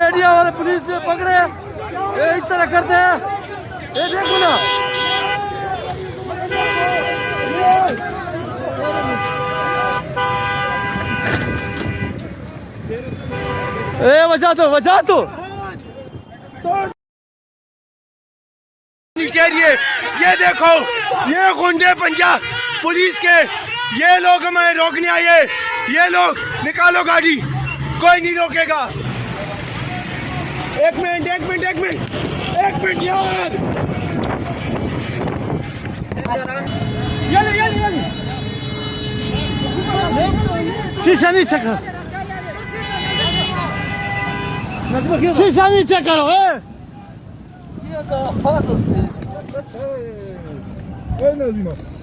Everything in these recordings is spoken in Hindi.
मीडिया वाले पुलिस से पकड़े, ये इस तरह करते हैं। ये देखो ना, ए बचा दो, बचा दो। ये देखो, ये गुंडे पंजाब पुलिस के, ये लोग हमें रोकने आए। ये लोग निकालो गाड़ी, कोई नहीं रोकेगा। एक मिनट यार। शीशा नीचे करो, शीशा नीचे करो।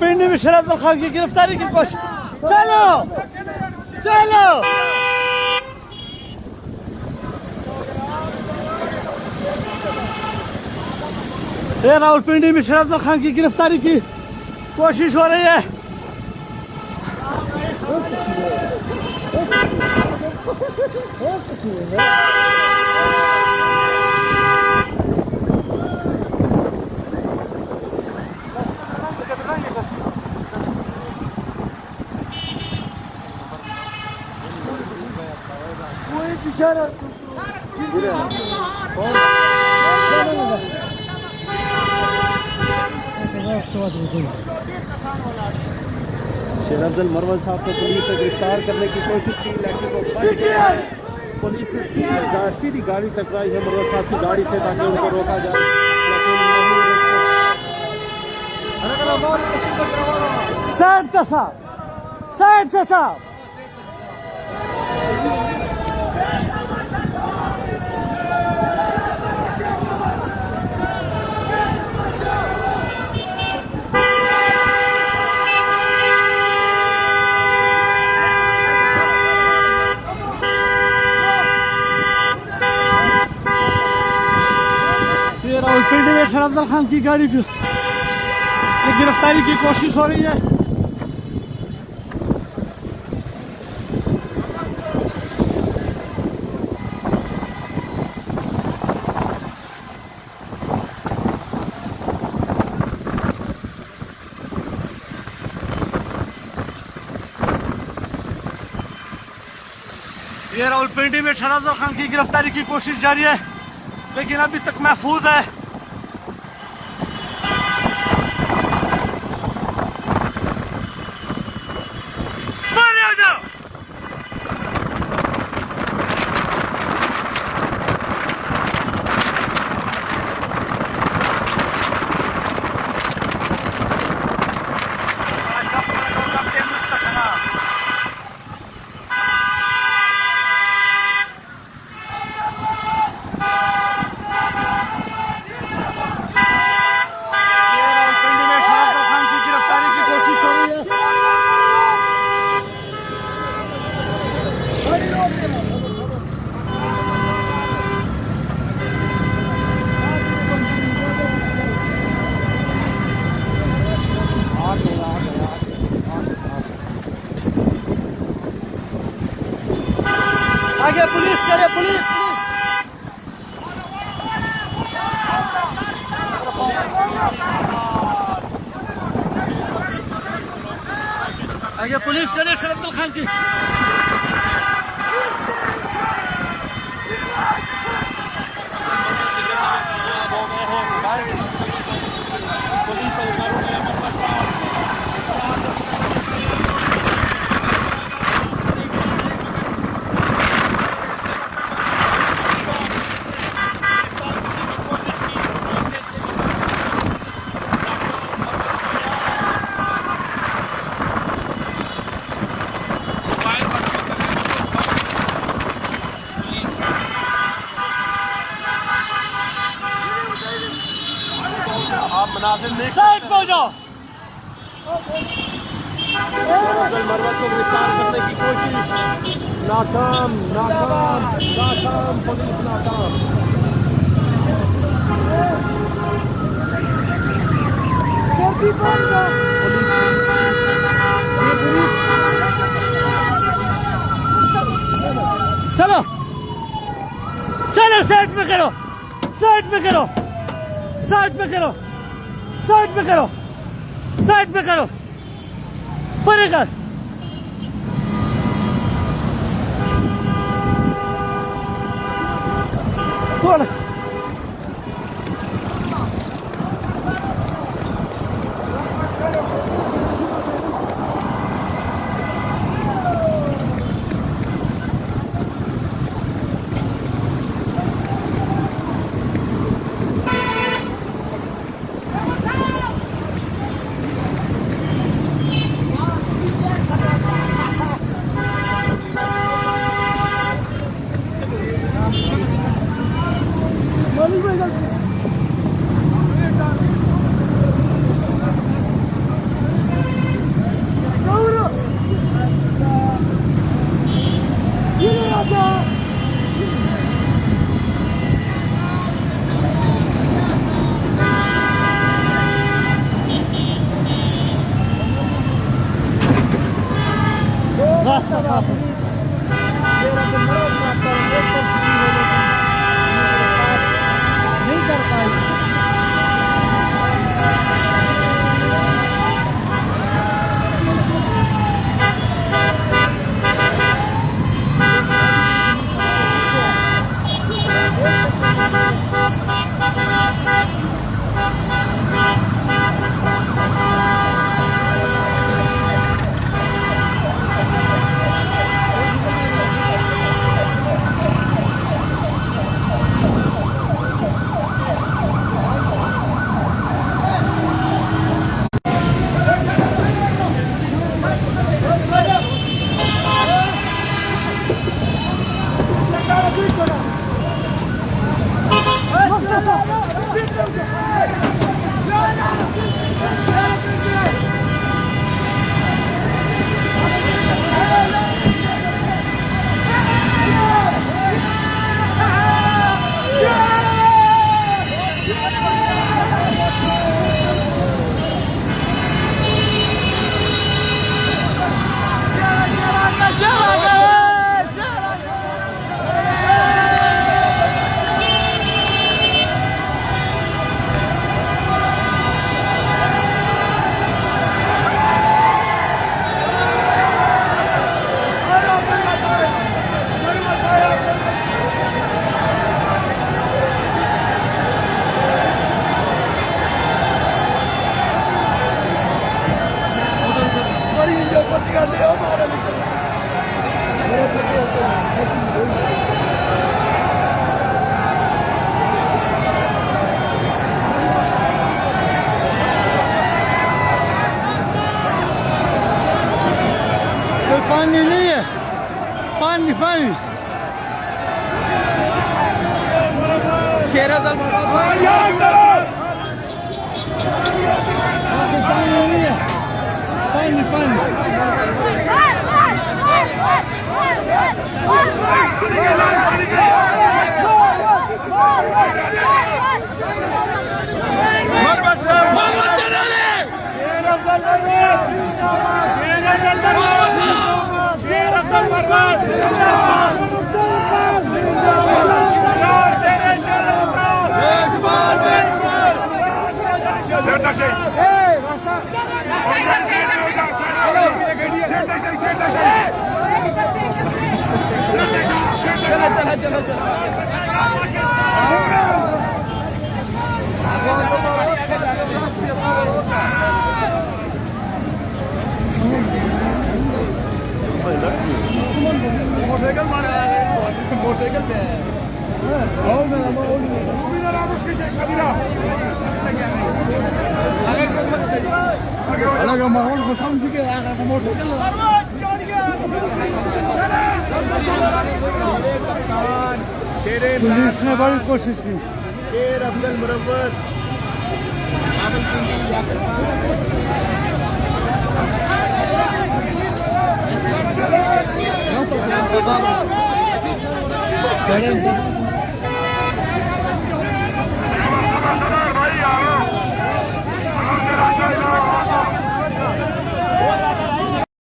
पिंडी में शराब खान की गिरफ्तारी की कोशिश। चलो चलो, ये रावलपिंडी में शराब खान की गिरफ्तारी की कोशिश हो रही है। शेर अफजल मरवल साहब को पुलिस ने गिरफ्तार करने की कोशिश की, लेकिन वो पुलिस ने सीधी गाड़ी टकराई है मरवल साहब की गाड़ी से, ताकि उनको रोका जाए, लेकिन साइड से साहब, साइड से साहब। रावलपिंडी में शेर अफजल खान की गाड़ी की गिरफ्तारी की कोशिश हो रही है। ये रावलपिंडी में शेर अफजल खान की गिरफ्तारी की कोशिश जारी है, लेकिन अभी तक महफूज है। आगे पुलिस करे, पुलिस आगे पुलिस करे शेर अफजल खान की। साइड पे जाओ। मरवत को गिरफ्तार करने की कोशिश नाकाम, नाकाम, नाकाम, पुलिस नाकाम। पुलिस चलो चलो साइड पे करो, साइड पे करो, साइड पे करो, साइड पे करो, साइड पे करो, परे कर। थोड़ा नहीं कर पाई। पानी नहीं है, पानी पानी शेरा पानी नहीं है, पानी पानी मोटरसाइकिल पे अलग माहौल को समझ के मोटरसाइकिल पुलिस ने बड़ी कोशिश की। शेर अफजल मुरव्वत Bapak.